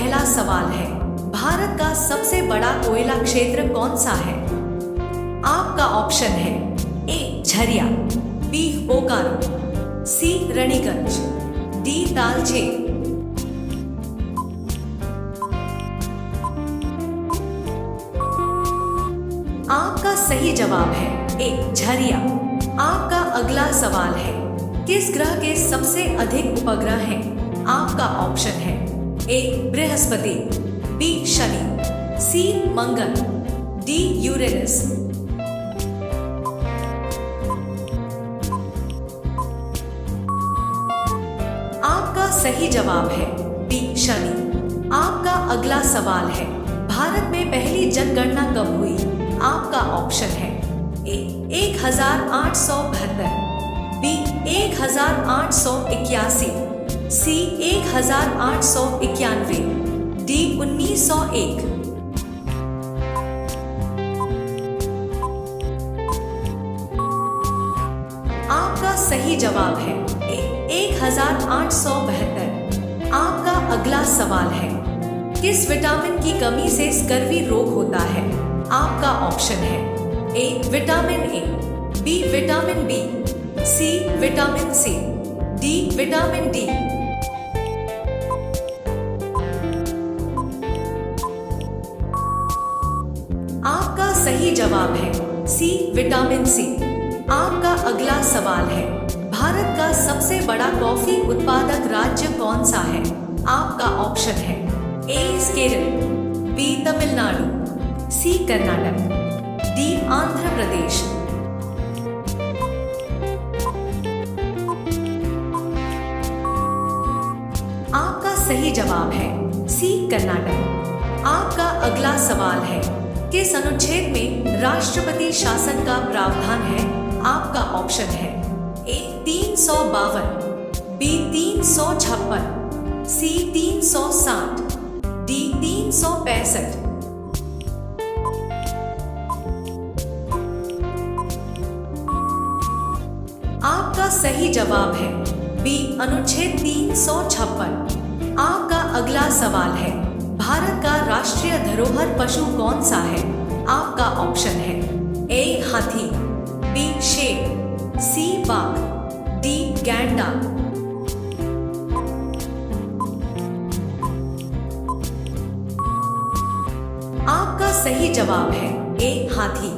पहला सवाल है, भारत का सबसे बड़ा कोयला क्षेत्र कौन सा है? आपका ऑप्शन है ए झरिया, बी बोकारो, सी रानीगंज, डी तालचेर। आपका सही जवाब है ए झरिया। आपका अगला सवाल है, किस ग्रह के सबसे अधिक उपग्रह हैं? आपका ऑप्शन है ए बृहस्पति, बी शनि, सी मंगल, डी यूरेनस। आपका सही जवाब है बी शनि। आपका अगला सवाल है, भारत में पहली जनगणना कब हुई? आपका ऑप्शन है ए 1872, बी 1881, सी 1891, डी 1901। आपका सही जवाब है ए 1872। आपका अगला सवाल है, किस विटामिन की कमी से स्कर्वी रोग होता है? आपका ऑप्शन है A vitamin A, B vitamin B, C vitamin C, D vitamin D. आपका सही जवाब है सी विटामिन सी। आपका अगला सवाल है, भारत का सबसे बड़ा कॉफी उत्पादक राज्य कौन सा है? आपका ऑप्शन है ए केरल, बी तमिलनाडु, सी कर्नाटक, डी आंध्र प्रदेश। आपका सही जवाब है सी कर्नाटक। आपका अगला सवाल है, किस अनुच्छेद में राष्ट्रपति शासन का प्रावधान है? आपका ऑप्शन है ए 352, बी 356, सी 360, डी 365। आपका सही जवाब है बी अनुच्छेद 356। आपका अगला सवाल है, भारत का राष्ट्रीय धरोहर पशु कौन सा है? आपका ऑप्शन है ए हाथी, बी शेर, सी बाघ, डी गैंडा। आपका सही जवाब है ए हाथी।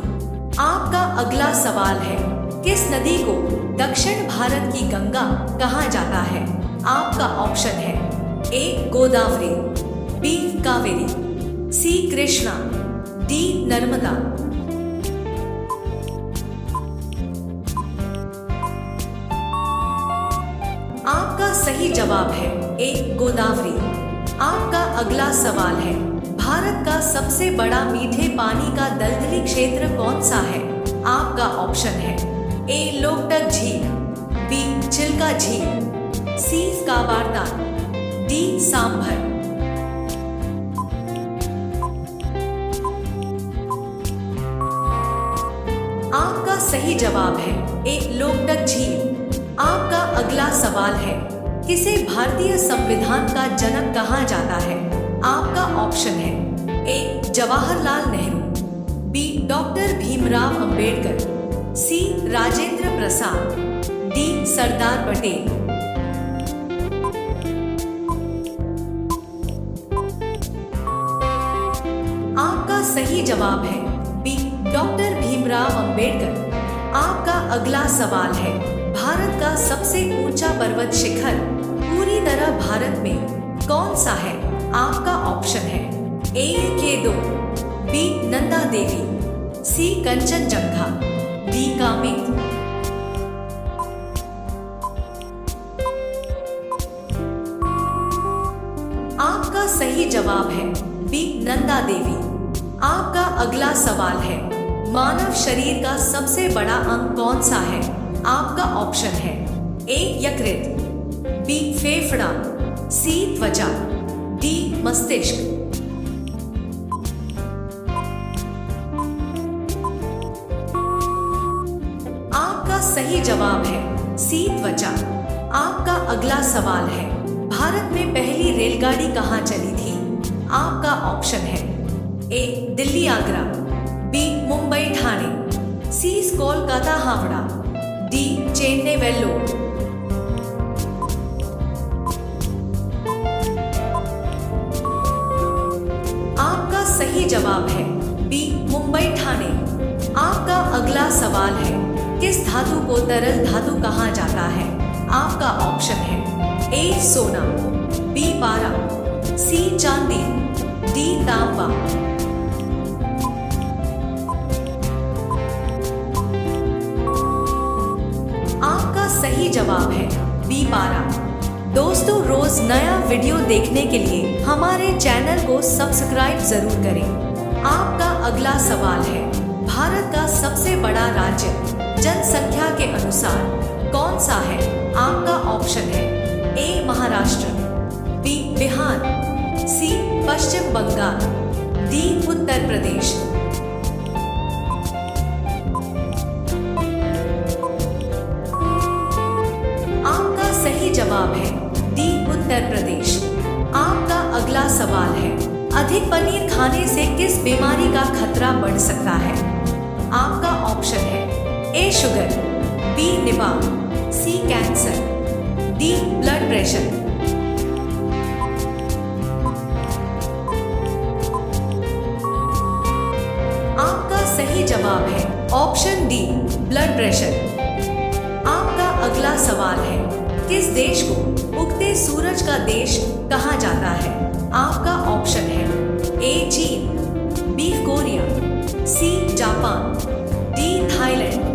आपका अगला सवाल है, किस नदी को दक्षिण भारत की गंगा कहा जाता है? आपका ऑप्शन है ए गोदावरी, बी कावेरी, सी कृष्णा, डी नर्मदा। आपका सही जवाब है ए गोदावरी। आपका अगला सवाल है, भारत का सबसे बड़ा मीठे पानी का दलदली क्षेत्र कौन सा है? आपका ऑप्शन है ए लोकटक झील, बी चिल्का झील, सी काबारता, डी सांभर। आपका सही जवाब है ए लोकटक झील। आपका अगला सवाल है, किसे भारतीय संविधान का जनक कहा जाता है? आपका ऑप्शन है ए जवाहरलाल नेहरू, बी डॉक्टर भीमराव अंबेडकर, सी राजेंद्र प्रसाद, डी सरदार पटेल। आपका सही जवाब है बी डॉक्टर भीमराव अंबेडकर। आपका अगला सवाल है, भारत का सबसे ऊंचा पर्वत शिखर पूरी तरह भारत में कौन सा है? आपका ऑप्शन है ए केदो, बी नंदा देवी, सी कंचनजंगा, डी कामेत। आपका सही जवाब है बी नंदा देवी। आपका अगला सवाल है, मानव शरीर का सबसे बड़ा अंग कौन सा है? आपका ऑप्शन है ए यकृत, बी फेफड़ा, सी त्वचा, डी मस्तिष्क। आपका सही जवाब है सी त्वचा। आपका अगला सवाल है, भारत में पहली रेलगाड़ी कहाँ चली थी? आपका ऑप्शन है ए दिल्ली आगरा, बी मुंबई ठाणे, सी कोलकाता हावड़ा, डी चेन्नई वेल्लोर। आपका सही जवाब है बी मुंबई ठाणे। आपका अगला सवाल है, किस धातु को तरल धातु कहा जाता है? आपका ऑप्शन है ए सोना, बी पारा, सी चांदी, डी तांबा। आपका सही जवाब है बी पारा। दोस्तों, रोज नया वीडियो देखने के लिए हमारे चैनल को सब्सक्राइब जरूर करें। आपका अगला सवाल है, भारत का सबसे बड़ा राज्य जनसंख्या के अनुसार कौन सा है? आपका ऑप्शन है ए महाराष्ट्र, बी बिहार, सी पश्चिम बंगाल, डी उत्तर प्रदेश। आपका सही जवाब है डी उत्तर प्रदेश। आपका अगला सवाल है, अधिक पनीर खाने से किस बीमारी का खतरा बढ़ सकता है? आपका ऑप्शन है ए शुगर, बी निपा, सी कैंसर, डी ब्लड प्रेशर। आपका सही जवाब है ऑप्शन डी ब्लड प्रेशर। आपका अगला सवाल है, किस देश को उगते सूरज का देश कहा जाता है? आपका ऑप्शन है ए चीन, B Korea, C Japan, D Thailand.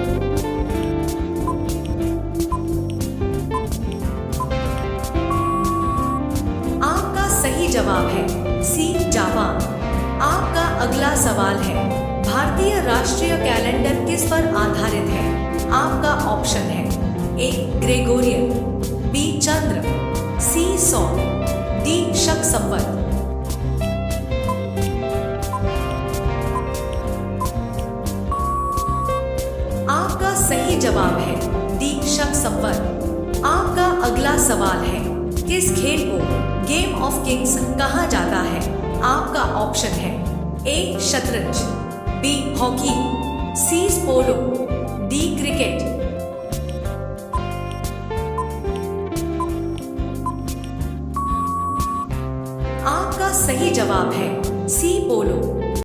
आपका सही जवाब है सी जापान। आपका अगला सवाल है, भारतीय राष्ट्रीय कैलेंडर किस पर आधारित है? आपका ऑप्शन है ए ग्रेगोरियन, बी चंद्र, सी सौर, डी शक संवत। आपका सही जवाब है डी शक संवत। आपका अगला सवाल है, किस खेल को गेम ऑफ किंग्स कहा जाता है? आपका ऑप्शन है ए शतरंज, बी हॉकी, सी पोलो, डी क्रिकेट। आपका सही जवाब है सी पोलो।